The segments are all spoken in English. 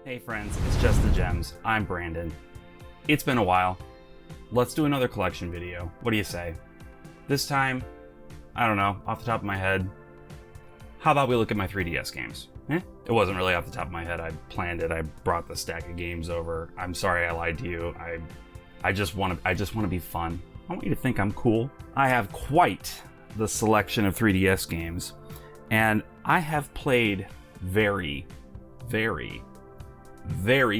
Hey friends, it's Just the Gems. I'm Brandon. It's been a while. Let's do another collection video. What do you say? This time, I don't know, off the top of my head, how about we look at my 3DS games? It wasn't really off the top of my head. I planned it. I brought the stack of games over. I'm sorry I lied to you. I just want to be fun. I want you to think I'm cool. I have quite the selection of 3DS games, and I have played very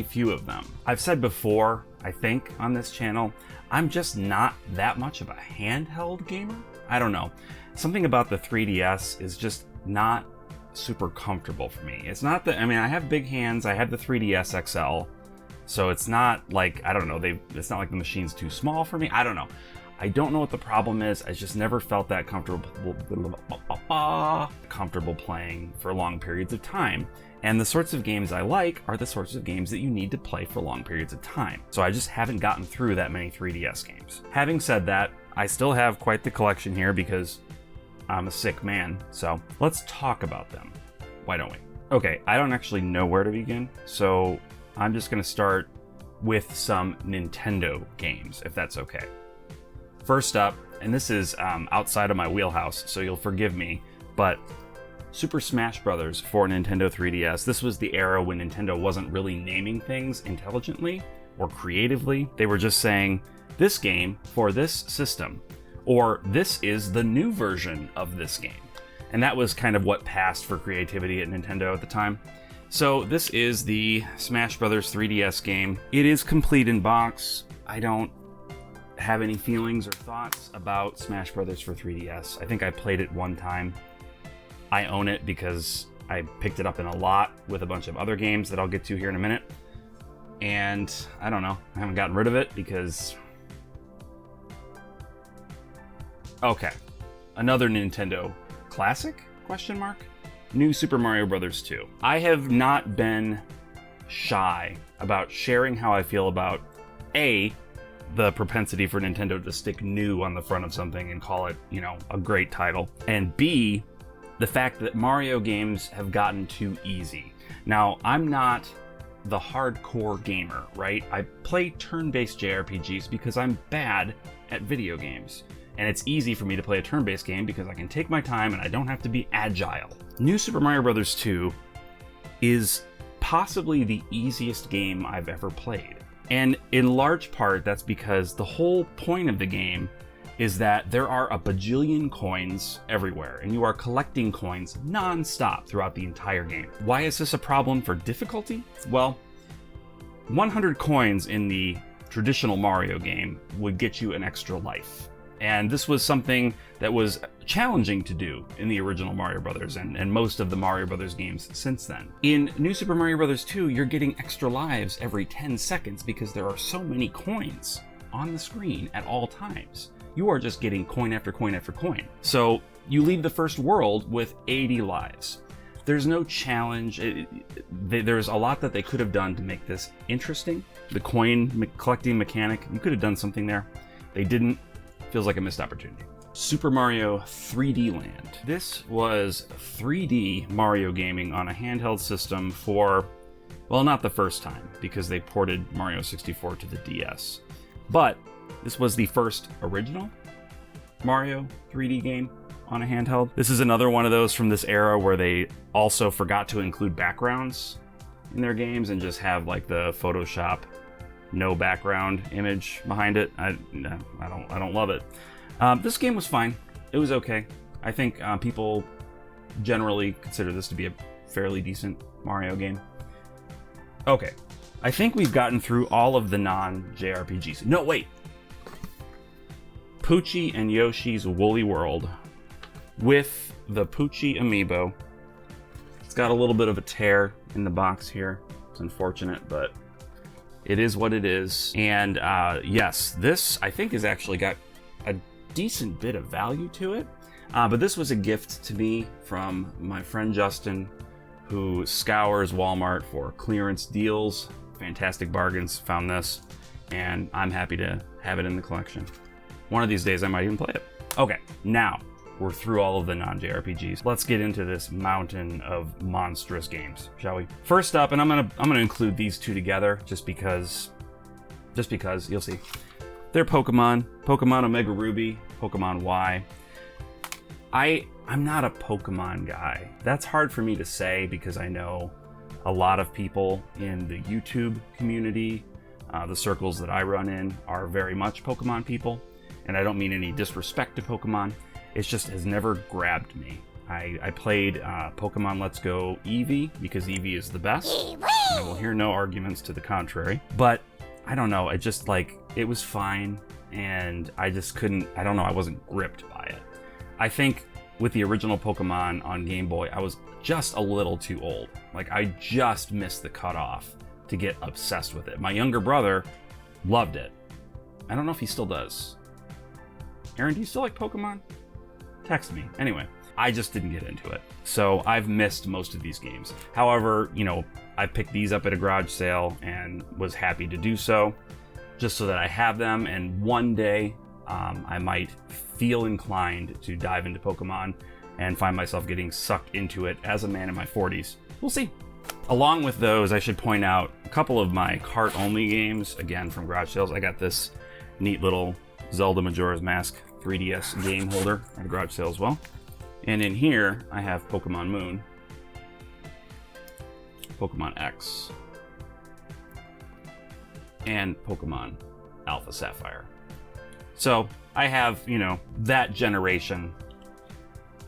few of them. I've said before, I think, on this channel, I'm just not that much of a handheld gamer. I don't know. Something about the 3DS is just not super comfortable for me. It's not that, I mean, I have big hands. I have the 3DS XL, so it's not like, I don't know, it's not like the machine's too small for me. I don't know. I don't know what the problem is. I just never felt that comfortable playing for long periods of time. And the sorts of games I like are the sorts of games that you need to play for long periods of time. So I just haven't gotten through that many 3DS games. Having said that, I still have quite the collection here because I'm a sick man. So let's talk about them. Why don't we? Okay, I don't actually know where to begin, so I'm just gonna start with some Nintendo games, if that's okay. First up, and this is outside of my wheelhouse, so you'll forgive me, but Super Smash Bros. For Nintendo 3DS. This was the era when Nintendo wasn't really naming things intelligently or creatively. They were just saying, this game for this system, or this is the new version of this game. And that was kind of what passed for creativity at Nintendo at the time. So this is the Smash Bros. 3DS game. It is complete in box. I don't have any feelings or thoughts about Smash Bros. For 3DS. I think I played it one time. I own it because I picked it up in a lot with a bunch of other games that I'll get to here in a minute. And I don't know, I haven't gotten rid of it because... Okay, another Nintendo classic, question mark? New Super Mario Bros. 2. I have not been shy about sharing how I feel about A, the propensity for Nintendo to stick new on the front of something and call it, you know, a great title. And B, the fact that Mario games have gotten too easy. Now, I'm not the hardcore gamer, right? I play turn-based JRPGs because I'm bad at video games. And it's easy for me to play a turn-based game because I can take my time and I don't have to be agile. New Super Mario Bros. 2 is possibly the easiest game I've ever played. And in large part, that's because the whole point of the game is that there are a bajillion coins everywhere, and you are collecting coins non-stop throughout the entire game. Why is this a problem for difficulty? Well, 100 coins in the traditional Mario game would get you an extra life. And this was something that was challenging to do in the original Mario Brothers and most of the Mario Brothers games since then. In New Super Mario Bros. 2, you're getting extra lives every 10 seconds because there are so many coins on the screen at all times. You are just getting coin after coin after coin. So you leave the first world with 80 lives. There's no challenge. There's a lot that they could have done to make this interesting. The coin collecting mechanic, you could have done something there. They didn't. Feels like a missed opportunity. Super Mario 3D Land. This was 3D Mario gaming on a handheld system for, well, not the first time, because they ported Mario 64 to the DS. But this was the first original Mario 3D game on a handheld. This is another one of those from this era where they also forgot to include backgrounds in their games and just have like the Photoshop no background image behind it. I don't love it. This game was fine. It was okay. I think people generally consider this to be a fairly decent Mario game. Okay, I think we've gotten through all of the non-JRPGs. No, wait. Poochie and Yoshi's Woolly World with the Poochie amiibo. It's got a little bit of a tear in the box here. It's unfortunate, but it is what it is. And yes, this I think has actually got a decent bit of value to it. But this was a gift to me from my friend Justin, who scours Walmart for clearance deals, fantastic bargains. Found this, and I'm happy to have it in the collection. One of these days I might even play it. Okay, now we're through all of the non-JRPGs. Let's get into this mountain of monstrous games, shall we? First up, and I'm gonna include these two together just because you'll see. They're Pokemon Omega Ruby, Pokemon Y. I'm not a Pokemon guy. That's hard for me to say because I know a lot of people in the YouTube community, the circles that I run in, are very much Pokemon people. And I don't mean any disrespect to Pokemon. It just has never grabbed me. I played Pokemon Let's Go Eevee because Eevee is the best. And I will hear no arguments to the contrary. But I don't know, it was fine. And I just couldn't, I don't know, I wasn't gripped by it. I think with the original Pokemon on Game Boy, I was just a little too old. I just missed the cutoff to get obsessed with it. My younger brother loved it. I don't know if he still does. Aaron, do you still like Pokemon? Text me. Anyway, I just didn't get into it. So I've missed most of these games. However, I picked these up at a garage sale and was happy to do so, just so that I have them. And one day I might feel inclined to dive into Pokemon and find myself getting sucked into it as a man in my 40s. We'll see. Along with those, I should point out a couple of my cart-only games, again from garage sales. I got this neat little Zelda Majora's Mask 3DS game holder at a garage sale as well. And in here, I have Pokemon Moon, Pokemon X, and Pokemon Alpha Sapphire. So I have, that generation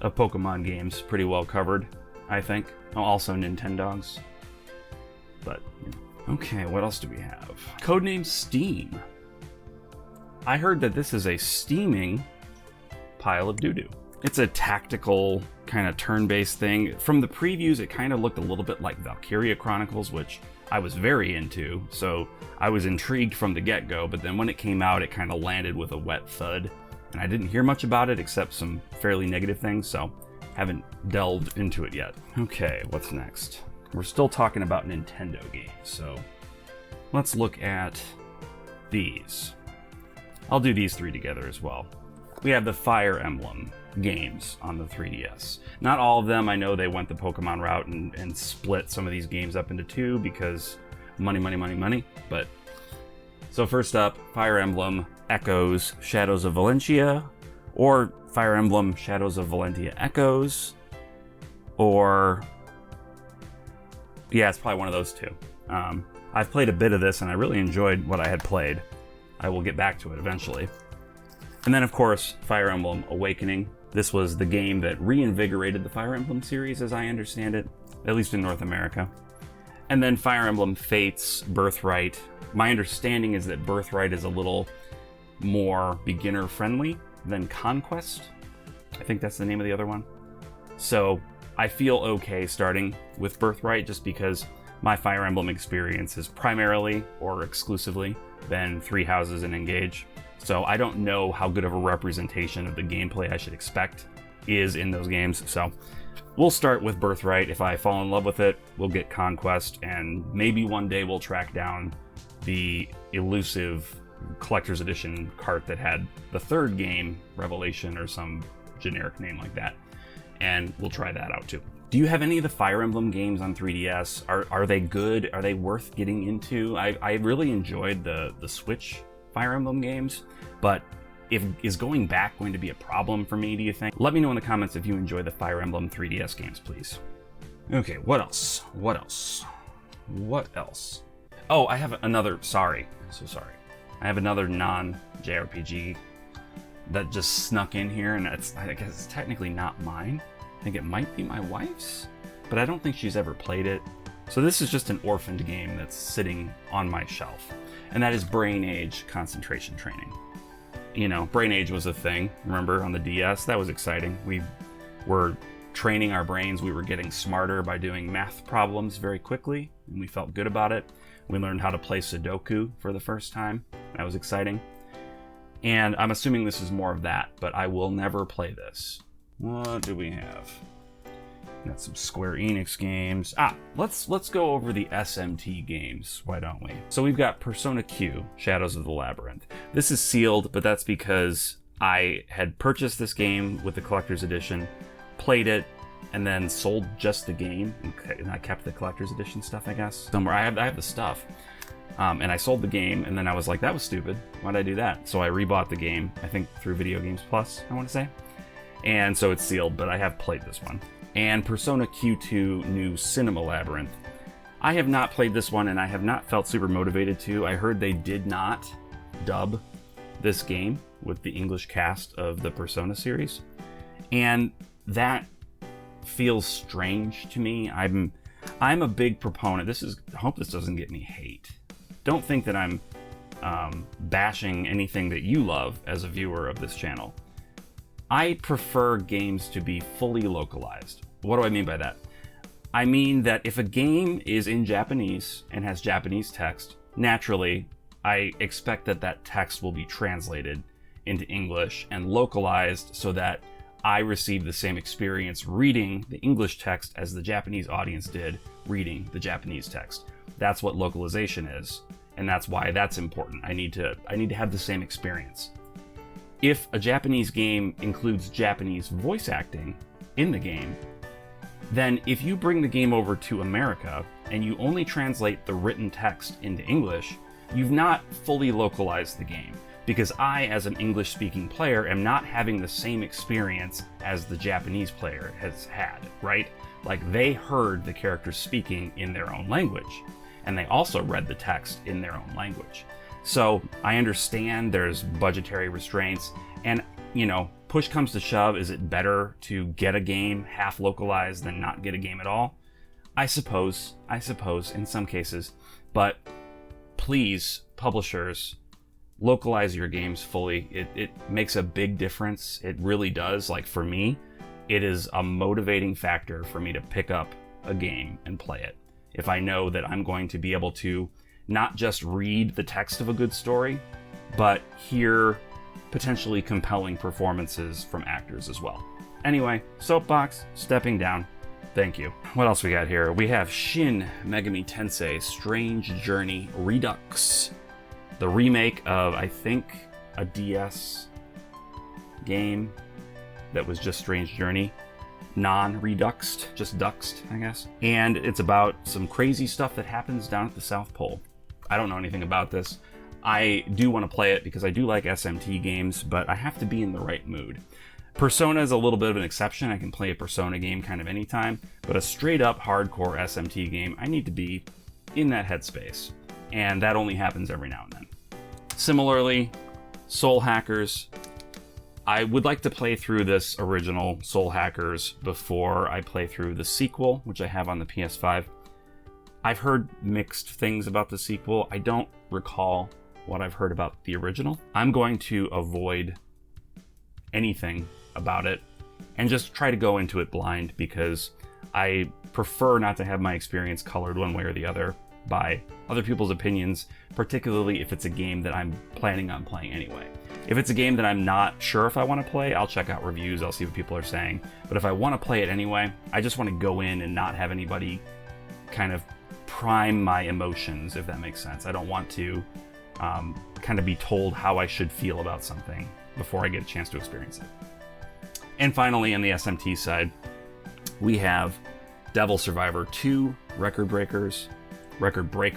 of Pokemon games pretty well covered, I think. Also Nintendogs. But, okay, what else do we have? Codename Steam. I heard that this is a steaming pile of doo-doo. It's a tactical kind of turn-based thing. From the previews, it kind of looked a little bit like Valkyria Chronicles, which I was very into, so I was intrigued from the get-go, but then when it came out, it kind of landed with a wet thud, and I didn't hear much about it except some fairly negative things, so haven't delved into it yet. Okay, what's next? We're still talking about Nintendo games, so let's look at these. I'll do these three together as well. We have the Fire Emblem games on the 3DS. Not all of them. I know they went the Pokemon route and split some of these games up into two because money. But so first up, Fire Emblem Echoes Shadows of Valentia, or Fire Emblem Shadows of Valentia Echoes, or yeah, it's probably one of those two. I've played a bit of this and I really enjoyed what I had played. I will get back to it eventually. And then, of course, Fire Emblem Awakening. This was the game that reinvigorated the Fire Emblem series, as I understand it, at least in North America. And then Fire Emblem Fates Birthright. My understanding is that Birthright is a little more beginner-friendly than Conquest. I think that's the name of the other one. So I feel okay starting with Birthright just because my Fire Emblem experience has primarily or exclusively been Three Houses and Engage. So I don't know how good of a representation of the gameplay I should expect is in those games. So we'll start with Birthright. If I fall in love with it, we'll get Conquest, and maybe one day we'll track down the elusive collector's edition cart that had the third game, Revelation, or some generic name like that. And we'll try that out too. Do you have any of the Fire Emblem games on 3DS? Are they good? Are they worth getting into? I really enjoyed the Switch Fire Emblem games, but is going back going to be a problem for me, do you think? Let me know in the comments if you enjoy the Fire Emblem 3DS games, please. Okay, what else? Oh, I have another, sorry. I have another non-JRPG that just snuck in here, and I guess it's technically not mine. I think it might be my wife's, but I don't think she's ever played it. So this is just an orphaned game that's sitting on my shelf, and that is Brain Age Concentration Training. Brain Age was a thing, remember, on the DS? That was exciting. We were training our brains. We were getting smarter by doing math problems very quickly, and we felt good about it. We learned how to play Sudoku for the first time. That was exciting. And I'm assuming this is more of that, but I will never play this. What do we have? Got some Square Enix games. Let's go over the SMT games, why don't we? So we've got Persona Q, Shadows of the Labyrinth. This is sealed, but that's because I had purchased this game with the collector's edition, played it, and then sold just the game, and I kept the collector's edition stuff, I guess. Somewhere I have the stuff. And I sold the game, and then I was like, that was stupid. Why'd I do that? So I rebought the game, I think through Video Games Plus, I want to say. And so it's sealed, but I have played this one. And Persona Q2 New Cinema Labyrinth. I have not played this one, and I have not felt super motivated to. I heard they did not dub this game with the English cast of the Persona series. And that feels strange to me. I'm a big proponent. I hope this doesn't get me hate. Don't think that I'm bashing anything that you love as a viewer of this channel. I prefer games to be fully localized. What do I mean by that? I mean that if a game is in Japanese and has Japanese text, naturally, I expect that that text will be translated into English and localized so that I receive the same experience reading the English text as the Japanese audience did reading the Japanese text. That's what localization is, and that's why that's important. I need to have the same experience. If a Japanese game includes Japanese voice acting in the game, then if you bring the game over to America and you only translate the written text into English, you've not fully localized the game, because I, as an English-speaking player, am not having the same experience as the Japanese player has had, right? Like, they heard the characters speaking in their own language, and they also read the text in their own language. So I understand there's budgetary restraints, and, you know, push comes to shove, is it better to get a game half localized than not get a game at all? I suppose, in some cases, but please, publishers, localize your games fully. It makes a big difference. It really does. Like, for me, it is a motivating factor for me to pick up a game and play it. If I know that I'm going to be able to not just read the text of a good story, but hear potentially compelling performances from actors as well. Anyway, soapbox, stepping down. Thank you. What else we got here? We have Shin Megami Tensei Strange Journey Redux. The remake of, I think, a DS game that was just Strange Journey. Non-reduxed, just duxed, I guess. And it's about some crazy stuff that happens down at the South Pole. I don't know anything about this. I do want to play it because I do like SMT games, but I have to be in the right mood. Persona is a little bit of an exception. I can play a Persona game kind of anytime, but a straight-up hardcore SMT game, I need to be in that headspace. And that only happens every now and then. Similarly, Soul Hackers. I would like to play through this original Soul Hackers before I play through the sequel, which I have on the PS5. I've heard mixed things about the sequel. I don't recall what I've heard about the original. I'm going to avoid anything about it and just try to go into it blind, because I prefer not to have my experience colored one way or the other by other people's opinions, particularly if it's a game that I'm planning on playing anyway. If it's a game that I'm not sure if I want to play, I'll check out reviews, I'll see what people are saying. But if I want to play it anyway, I just want to go in and not have anybody kind of prime my emotions, if that makes sense. I don't want to kind of be told how I should feel about something before I get a chance to experience it. And finally, on the SMT side, we have Devil Survivor 2, Record Breaker,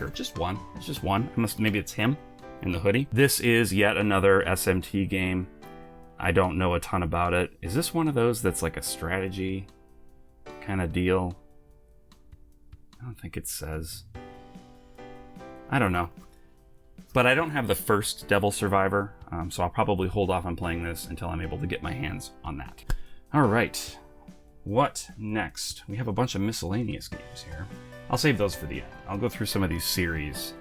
just one. It's just one. Maybe it's him in the hoodie. This is yet another SMT game. I don't know a ton about it. Is this one of those that's like a strategy kind of deal? I don't think it says. I don't know. But I don't have the first Devil Survivor, so I'll probably hold off on playing this until I'm able to get my hands on that. All right, what next? We have a bunch of miscellaneous games here. I'll save those for the end. I'll go through some of these series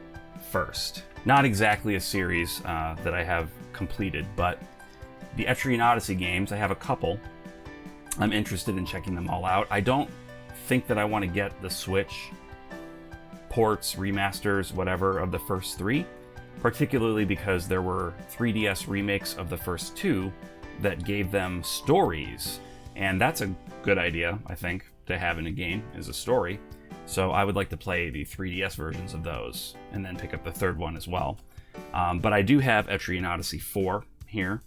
first. Not exactly a series that I have completed, but the Etrian Odyssey games, I have a couple. I'm interested in checking them all out. I don't think that I want to get the Switch ports, remasters, whatever, of the first three, particularly because there were 3DS remakes of the first two that gave them stories, and that's a good idea, I think, to have in a game, is a story. So I would like to play the 3DS versions of those, and then pick up the third one as well. But I do have Etrian Odyssey 4 here,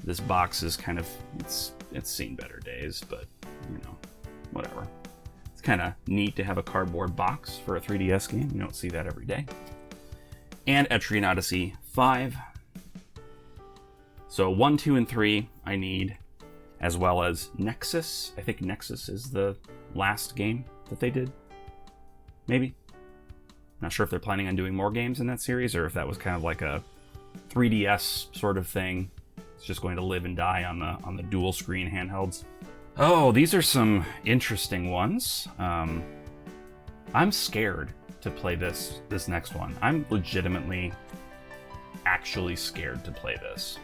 This box is kind of, it's seen better days, but you know, whatever. It's kind of neat to have a cardboard box for a 3DS game. You don't see that every day. And Etrian Odyssey 5. So 1, 2, and 3 I need, as well as Nexus. I think Nexus is the last game that they did. Maybe. Not sure if they're planning on doing more games in that series, or if that was kind of like a 3DS sort of thing. It's just going to live and die on the dual screen handhelds. Oh, these are some interesting ones. I'm scared to play this next one. I'm legitimately actually scared to play this.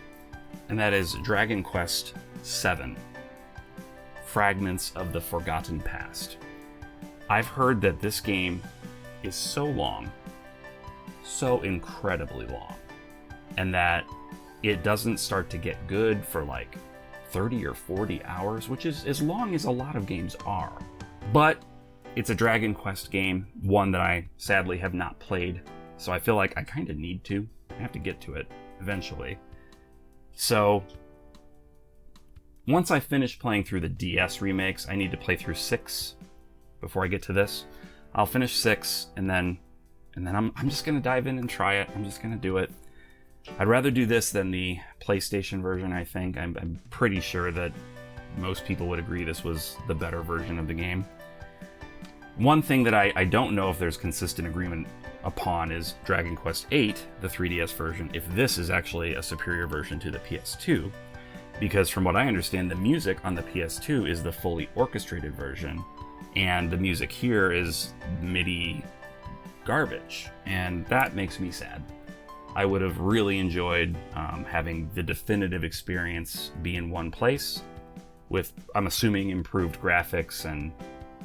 And that is Dragon Quest VII, Fragments of the Forgotten Past. I've heard that this game is so long, so incredibly long, and that it doesn't start to get good for like 30 or 40 hours, which is as long as a lot of games are. But it's a Dragon Quest game, one that I sadly have not played, so I feel like I kind of need to. I have to get to it eventually. So once I finish playing through the DS remakes, I need to play through 6 before I get to this. I'll finish 6, and then I'm just gonna dive in and try it. I'm just gonna do it. I'd rather do this than the PlayStation version, I think. I'm pretty sure that most people would agree this was the better version of the game. One thing that I don't know if there's consistent agreement upon is Dragon Quest VIII, the 3DS version, if this is actually a superior version to the PS2. Because from what I understand, the music on the PS2 is the fully orchestrated version, and the music here is MIDI garbage, and that makes me sad. I would have really enjoyed having the definitive experience be in one place with, I'm assuming, improved graphics and,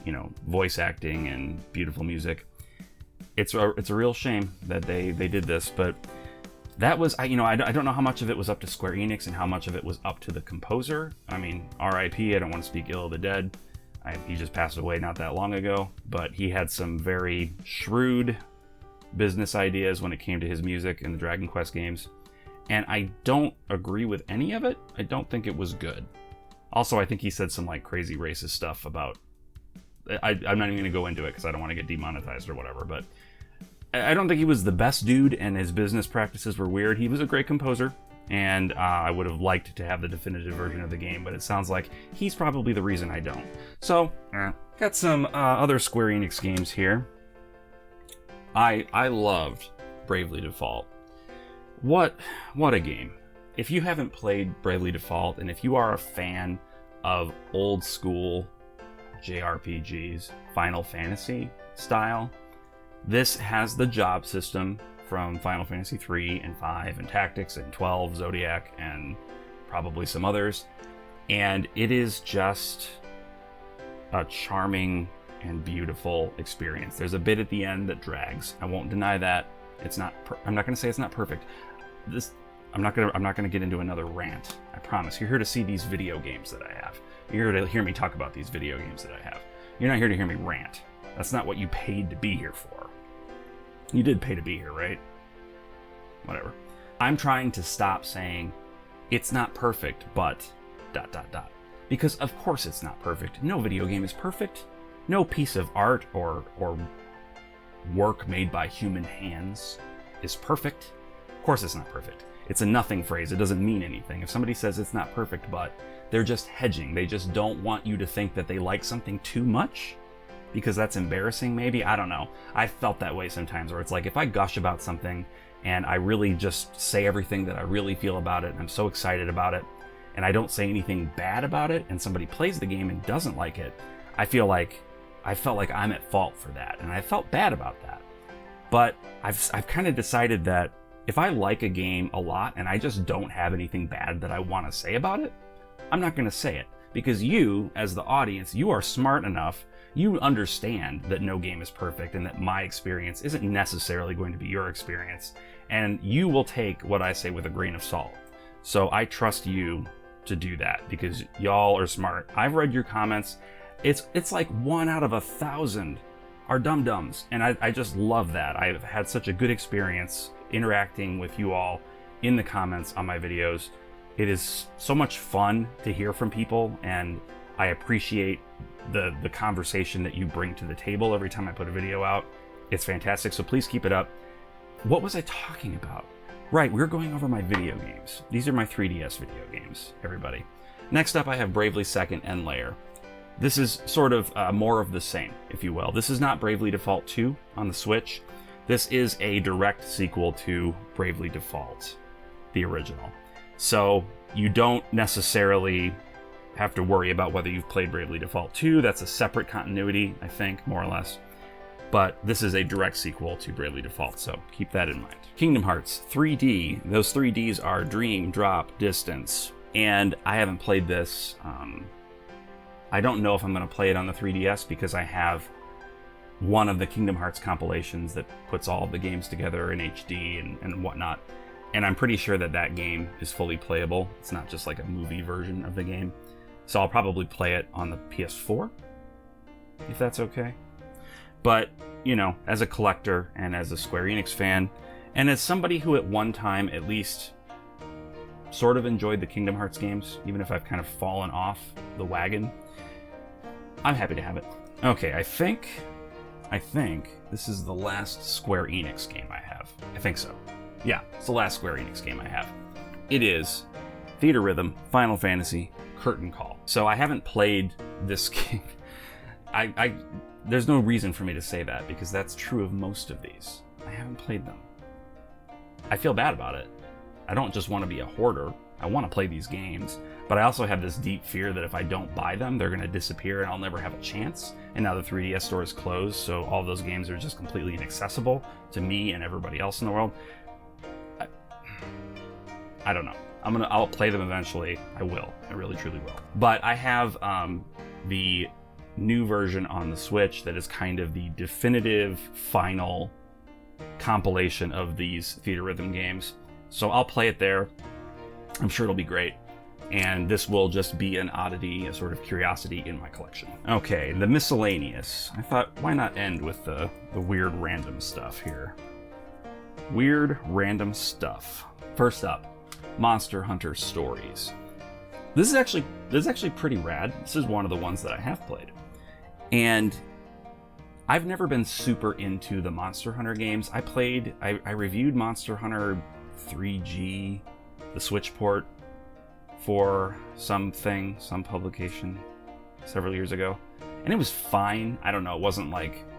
you know, voice acting and beautiful music. It's a real shame that they did this, but that was, I don't know how much of it was up to Square Enix and how much of it was up to the composer. I mean, RIP, I don't want to speak ill of the dead. He just passed away not that long ago, but he had some very shrewd business ideas when it came to his music in the Dragon Quest games, and I don't agree with any of it. I don't think it was good. Also, I think he said some like crazy racist stuff about, I'm not even going to go into it because I don't want to get demonetized or whatever, but I don't think he was the best dude, and his business practices were weird. He was a great composer, and I would have liked to have the definitive version of the game, but it sounds like he's probably the reason I don't. So, got some other Square Enix games here. I loved Bravely Default. What a game. If you haven't played Bravely Default, and if you are a fan of old school JRPGs, Final Fantasy style, this has the job system from Final Fantasy 3 and 5 and Tactics and 12, Zodiac, and probably some others. And it is just a charming and beautiful experience. There's a bit at the end that drags. I won't deny that. It's not. I'm not going to say it's not perfect. I'm not going to get into another rant. I promise. You're here to see these video games that I have. You're here to hear me talk about these video games that I have. You're not here to hear me rant. That's not what you paid to be here for. You did pay to be here, right? Whatever. I'm trying to stop saying it's not perfect, but ... Because of course it's not perfect. No video game is perfect. No piece of art or work made by human hands is perfect. Of course it's not perfect. It's a nothing phrase. It doesn't mean anything. If somebody says it's not perfect, but they're just hedging. They just don't want you to think that they like something too much because that's embarrassing maybe. I don't know. I felt that way sometimes where it's like if I gush about something and I really just say everything that I really feel about it and I'm so excited about it and I don't say anything bad about it and somebody plays the game and doesn't like it, I felt like I'm at fault for that, and I felt bad about that. But I've kind of decided that if I like a game a lot and I just don't have anything bad that I want to say about it, I'm not going to say it. Because you, as the audience, you are smart enough, you understand that no game is perfect and that my experience isn't necessarily going to be your experience, and you will take what I say with a grain of salt. So I trust you to do that because y'all are smart. I've read your comments. It's like 1 out of 1,000 are dum-dums, and I just love that. I've had such a good experience interacting with you all in the comments on my videos. It is so much fun to hear from people, and I appreciate the conversation that you bring to the table every time I put a video out. It's fantastic, so please keep it up. What was I talking about? Right, we're going over my video games. These are my 3DS video games, everybody. Next up, I have Bravely Second End Layer. This is sort of more of the same, if you will. This is not Bravely Default 2 on the Switch. This is a direct sequel to Bravely Default, the original. So you don't necessarily have to worry about whether you've played Bravely Default 2. That's a separate continuity, I think, more or less. But this is a direct sequel to Bravely Default, so keep that in mind. Kingdom Hearts 3D. Those 3Ds are Dream, Drop, Distance. And I haven't played this. I don't know if I'm going to play it on the 3DS because I have one of the Kingdom Hearts compilations that puts all of the games together in HD and whatnot. And I'm pretty sure that that game is fully playable. It's not just like a movie version of the game. So I'll probably play it on the PS4, if that's okay. But, you know, as a collector and as a Square Enix fan, and as somebody who at one time at least sort of enjoyed the Kingdom Hearts games, even if I've kind of fallen off the wagon, I'm happy to have it. Okay, I think this is the last Square Enix game I have. I think so. Yeah, it's the last Square Enix game I have. It is Theater Rhythm Final Fantasy Curtain Call. So I haven't played this game. There's no reason for me to say that because that's true of most of these. I haven't played them. I feel bad about it. I don't just want to be a hoarder. I want to play these games, but I also have this deep fear that if I don't buy them, they're going to disappear and I'll never have a chance. And now the 3DS store is closed, so all those games are just completely inaccessible to me and everybody else in the world. I don't know. I'll play them eventually. I will. I really, truly will. But I have the new version on the Switch that is kind of the definitive final compilation of these Theater Rhythm games. So I'll play it there. I'm sure it'll be great. And this will just be an oddity, a sort of curiosity in my collection. Okay, the miscellaneous. I thought, why not end with the weird random stuff here? Weird random stuff. First up, Monster Hunter Stories. This is actually pretty rad. This is one of the ones that I have played. And I've never been super into the Monster Hunter games. I reviewed Monster Hunter 3G, the Switch port, for some publication several years ago. And it was fine. I don't know,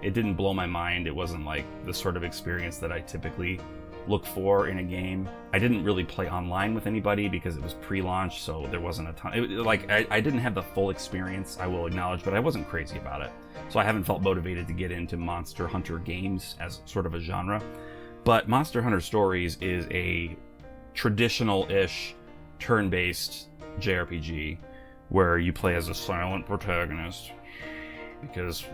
it didn't blow my mind. It wasn't like the sort of experience that I typically look for in a game. I didn't really play online with anybody because it was pre-launch, so there wasn't a ton. I didn't have the full experience, I will acknowledge, but I wasn't crazy about it. So I haven't felt motivated to get into Monster Hunter games as sort of a genre. But Monster Hunter Stories is a traditional-ish turn-based JRPG where you play as a silent protagonist. Because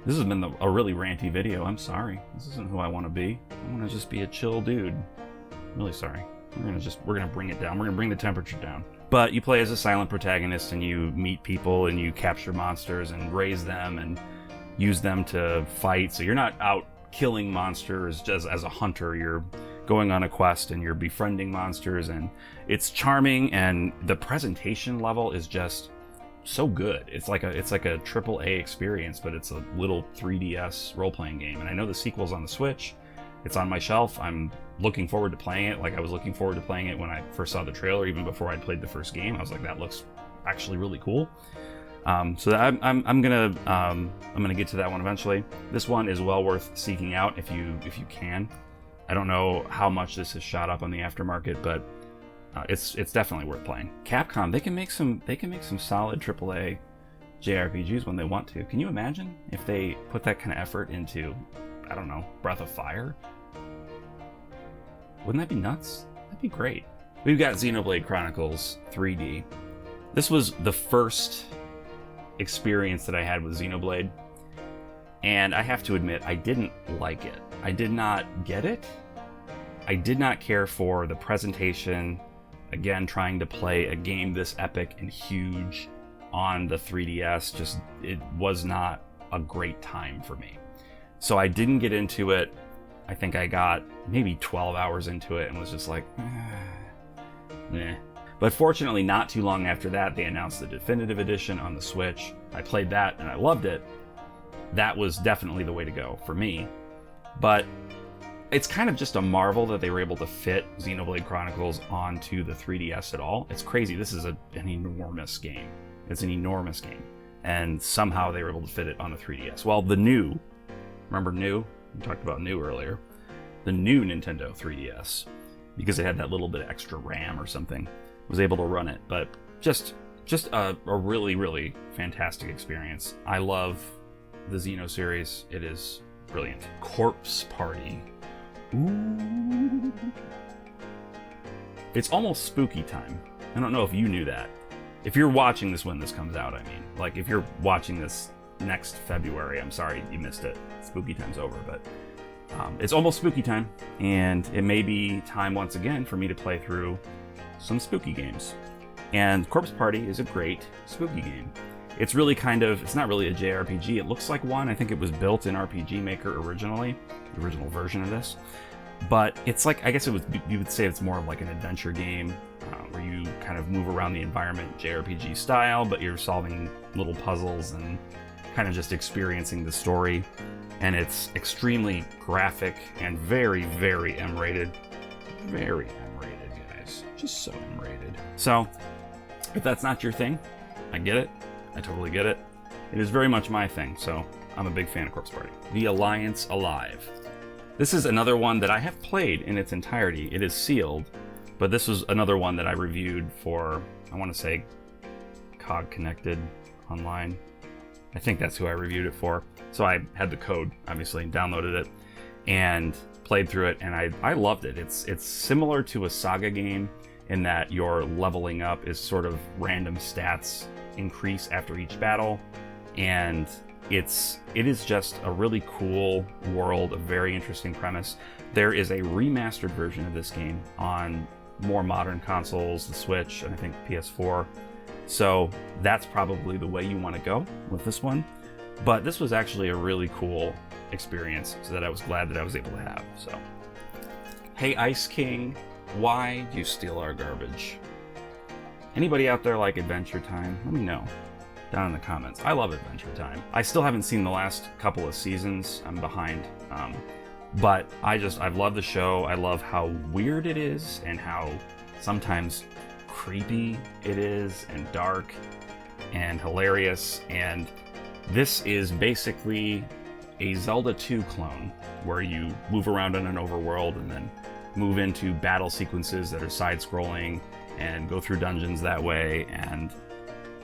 this has been a really ranty video. I'm sorry. This isn't who I want to be. I want to just be a chill dude. I'm really sorry. We're gonna bring it down. We're gonna bring the temperature down. But you play as a silent protagonist and you meet people and you capture monsters and raise them and use them to fight. So you're not out killing monsters just as a hunter. You're going on a quest and you're befriending monsters, and it's charming, and the presentation level is just so good. It's like a AAA experience, but it's a little 3DS role-playing game. And I know the sequel's on the Switch. It's on my shelf. I'm looking forward to playing it. Like I was looking forward to playing it when I first saw the trailer, even before I'd played the first game. I was like, that looks actually really cool. So I'm gonna get to that one eventually. This one is well worth seeking out if you can. I don't know how much this has shot up on the aftermarket, but it's definitely worth playing. Capcom, they can make some solid AAA JRPGs when they want to. Can you imagine if they put that kind of effort into, I don't know, Breath of Fire? Wouldn't that be nuts? That'd be great. We've got Xenoblade Chronicles 3D. This was the first experience that I had with Xenoblade, and I have to admit, I didn't like it. I did not get it. I did not care for the presentation. Again, trying to play a game this epic and huge on the 3DS, it was not a great time for me. So I didn't get into it. I think I got maybe 12 hours into it and was just like, But fortunately, not too long after that, they announced the definitive edition on the Switch. I played that and I loved it. That was definitely the way to go for me. But it's kind of just a marvel that they were able to fit Xenoblade Chronicles onto the 3DS at all. It's crazy. This is an enormous game. It's an enormous game. And somehow they were able to fit it on the 3DS. Well, the new, remember new? We talked about new earlier. The new Nintendo 3DS, because it had that little bit of extra RAM or something, was able to run it. But just a really, really fantastic experience. I love the Xeno series. It is brilliant. Corpse Party. Ooh. It's almost spooky time. I don't know if you knew that. If you're watching this when this comes out, I mean. Like, if you're watching this next February, I'm sorry you missed it. Spooky time's over, but it's almost spooky time, and it may be time once again for me to play through some spooky games. And Corpse Party is a great spooky game. It's really it's not really a JRPG. It looks like one. I think it was built in RPG Maker originally, the original version of this. But it's like, I guess you would say it's more of like an adventure game where you kind of move around the environment JRPG style, but you're solving little puzzles and kind of just experiencing the story. And it's extremely graphic and very, very M-rated. Very M-rated, guys. Just so M-rated. So, if that's not your thing, I get it. I totally get it. It is very much my thing, so I'm a big fan of Corpse Party. The Alliance Alive. This is another one that I have played in its entirety. It is sealed, but this was another one that I reviewed for, I want to say, COG Connected Online. I think that's who I reviewed it for. So I had the code, obviously, and downloaded it and played through it, and I loved it. It's similar to a Saga game in that your leveling up is sort of random stats increase after each battle, and it is just a really cool world, a very interesting premise. There is a remastered version of this game on more modern consoles, the Switch, and I think PS4. So that's probably the way you want to go with this one. But this was actually a really cool experience, so that I was glad that I was able to have. So, hey Ice King, why do you steal our garbage? Anybody out there like Adventure Time? Let me know down in the comments. I love Adventure Time. I still haven't seen the last couple of seasons. I'm behind. But I've loved the show. I love how weird it is and how sometimes creepy it is and dark and hilarious. And this is basically a Zelda 2 clone where you move around in an overworld and then move into battle sequences that are side-scrolling and go through dungeons that way. And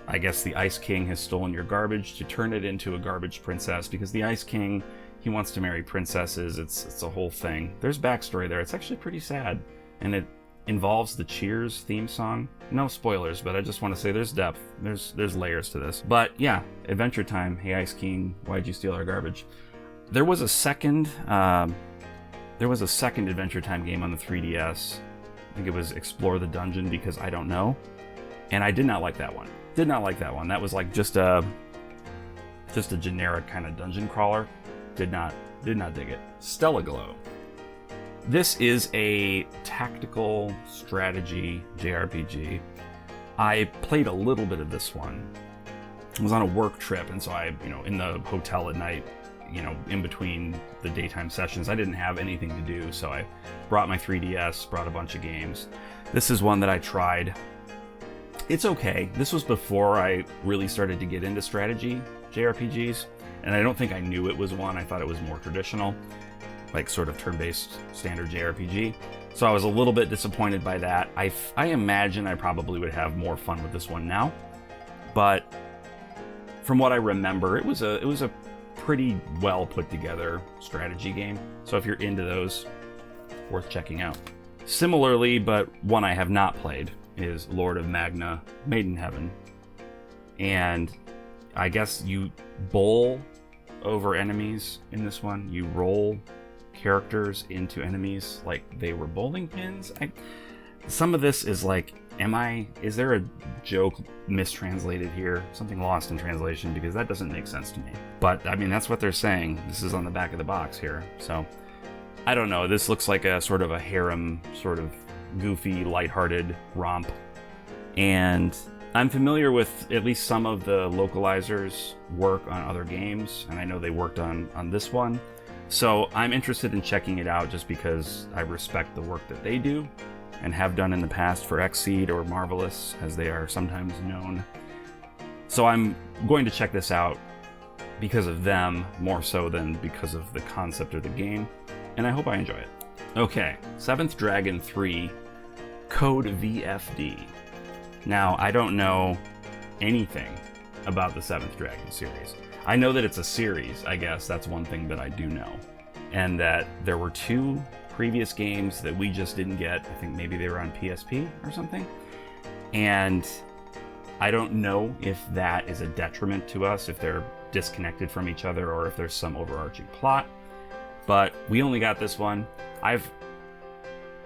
I guess the Ice King has stolen your garbage to turn it into a garbage princess, because the Ice King, he wants to marry princesses. It's a whole thing. There's backstory there. It's actually pretty sad, and it involves the Cheers theme song. No spoilers, but I just want to say there's depth. There's layers to this. But yeah, Adventure Time. Hey Ice King, why'd you steal our garbage? There was a second Adventure Time game on the 3DS. I think it was Explore the Dungeon, because I don't know. And I did not like that one. Did not like that one. That was like just a generic kind of dungeon crawler. Did not dig it. Stella Glow. This is a tactical strategy JRPG. I played a little bit of this one. I was on a work trip, and so I, in the hotel at night, in between the daytime sessions, I didn't have anything to do, so I brought my 3DS, brought a bunch of games. This is one that I tried. It's okay. This was before I really started to get into strategy JRPGs, and I don't think I knew it was one. I thought it was more traditional, like sort of turn-based standard JRPG. So I was a little bit disappointed by that. I imagine I probably would have more fun with this one now, but from what I remember, it was a pretty well put together strategy game. So if you're into those, worth checking out. Similarly, but one I have not played, is Lord of Magna, Made in Heaven. And I guess you bowl over enemies in this one. You roll characters into enemies like they were bowling pins. Some of this is like, is there a joke mistranslated here? Something lost in translation, because that doesn't make sense to me. But I mean, that's what they're saying. This is on the back of the box here. So I don't know. This looks like a sort of a harem sort of goofy, lighthearted romp. And I'm familiar with at least some of the localizers' work on other games, and I know they worked on this one. So I'm interested in checking it out just because I respect the work that they do and have done in the past for Xseed, or Marvelous, as they are sometimes known. So I'm going to check this out because of them, more so than because of the concept of the game, and I hope I enjoy it. Okay, Seventh Dragon 3, Code VFD. Now, I don't know anything about the Seventh Dragon series. I know that it's a series, I guess. That's one thing that I do know. And that there were 2 previous games that we just didn't get. I think maybe they were on PSP or something. And I don't know if that is a detriment to us, if they're disconnected from each other, or if there's some overarching plot. But we only got this one. I've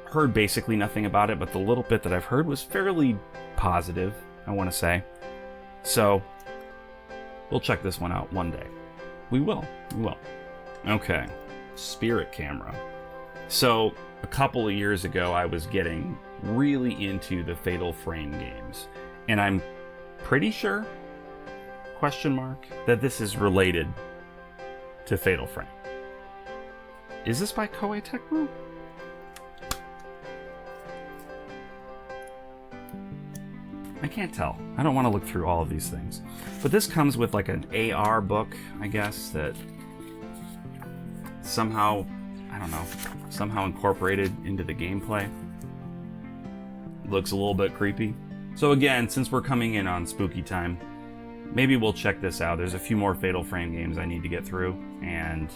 heard basically nothing about it, but the little bit that I've heard was fairly positive, I want to say. So we'll check this one out one day. We will. Okay, Spirit Camera. So a couple of years ago, I was getting really into the Fatal Frame games, and I'm pretty sure, that this is related to Fatal Frame. Is this by Koei Tecmo? I can't tell. I don't want to look through all of these things. But this comes with like an AR book, I guess, that somehow, I don't know, somehow incorporated into the gameplay. Looks a little bit creepy. So again, since we're coming in on spooky time, maybe we'll check this out. There's a few more Fatal Frame games I need to get through, and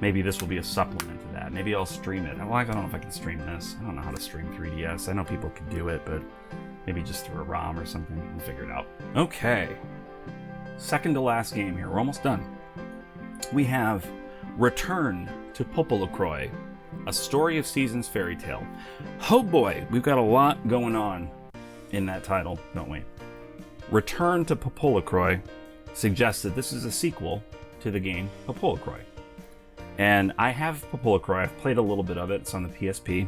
maybe this will be a supplement to that. Maybe I'll stream it. Well, I don't know if I can stream this. I don't know how to stream 3DS. I know people could do it, but maybe just through a ROM or something. We'll figure it out. Okay. Second to last game here. We're almost done. We have Return to Popolocroy, a Story of Seasons fairy tale. Oh boy, we've got a lot going on in that title, don't we? Return to Popolocroy suggests that this is a sequel to the game Popolocroy. And I have Popolocroy. I've played a little bit of it. It's on the PSP.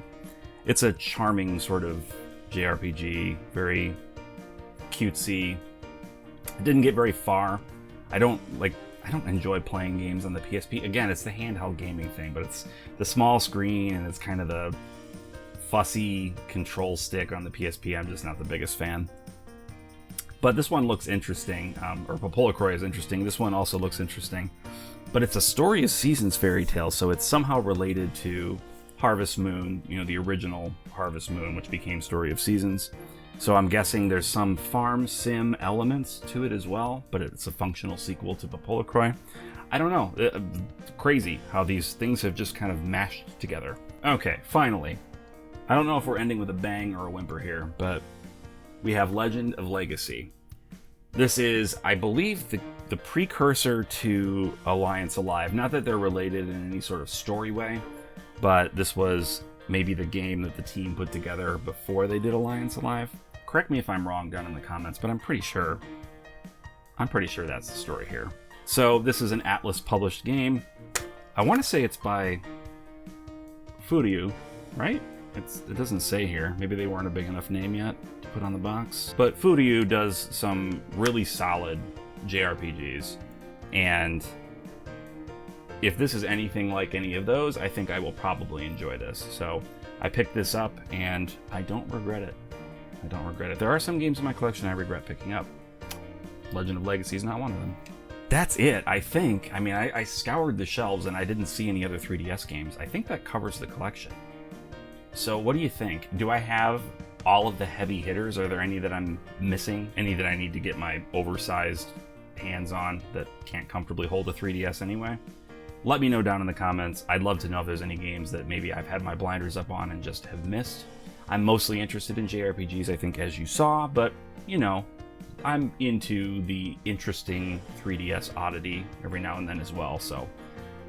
It's a charming sort of JRPG, very cutesy. It didn't get very far. I don't enjoy playing games on the PSP. Again, it's the handheld gaming thing, but it's the small screen and it's kind of the fussy control stick on the PSP. I'm just not the biggest fan. But this one looks interesting, or Popolocroy is interesting. This one also looks interesting. But it's a Story of Seasons fairy tale, so it's somehow related to Harvest Moon, the original Harvest Moon, which became Story of Seasons. So I'm guessing there's some farm sim elements to it as well, but it's a functional sequel to Popolocroy. I don't know. Crazy how these things have just kind of mashed together. Okay, finally. I don't know if we're ending with a bang or a whimper here, but we have Legend of Legacy. This is, I believe, the precursor to Alliance Alive. Not that they're related in any sort of story way, but this was maybe the game that the team put together before they did Alliance Alive. Correct me if I'm wrong down in the comments, but I'm pretty sure that's the story here. So this is an Atlas published game. I want to say it's by Furyu, right? It doesn't say here. Maybe they weren't a big enough name yet to put on the box. But Furyu does some really solid JRPGs, and if this is anything like any of those, I think I will probably enjoy this. So I picked this up, and I don't regret it. There are some games in my collection I regret picking up. Legend of Legacy is not one of them. That's it, I think. I mean, I scoured the shelves, and I didn't see any other 3DS games. I think that covers the collection. So what do you think? Do I have all of the heavy hitters? Are there any that I'm missing? Any that I need to get my oversized hands on that can't comfortably hold a 3DS anyway? Let me know down in the comments. I'd love to know if there's any games that maybe I've had my blinders up on and just have missed. I'm mostly interested in JRPGs, I think, as you saw, but, I'm into the interesting 3DS oddity every now and then as well, so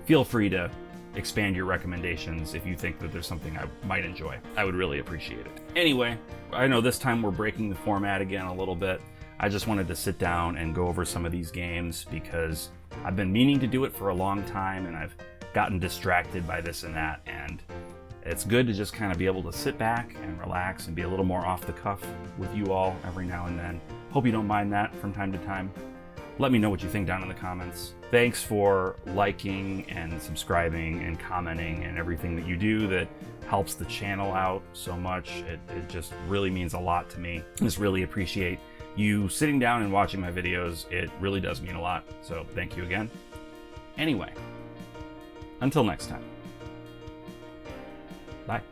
feel free to expand your recommendations if you think that there's something I might enjoy. I would really appreciate it. Anyway, I know this time we're breaking the format again a little bit. I just wanted to sit down and go over some of these games because I've been meaning to do it for a long time, and I've gotten distracted by this and that, and It's good to just kind of be able to sit back and relax and be a little more off the cuff with you all every now and then. Hope you don't mind that from time to time. Let me know what you think down in the comments. Thanks for liking and subscribing and commenting and everything that you do that helps the channel out so much. It just really means a lot to me. I just really appreciate you sitting down and watching my videos. It really does mean a lot. So thank you again. Anyway, until next time. Bye.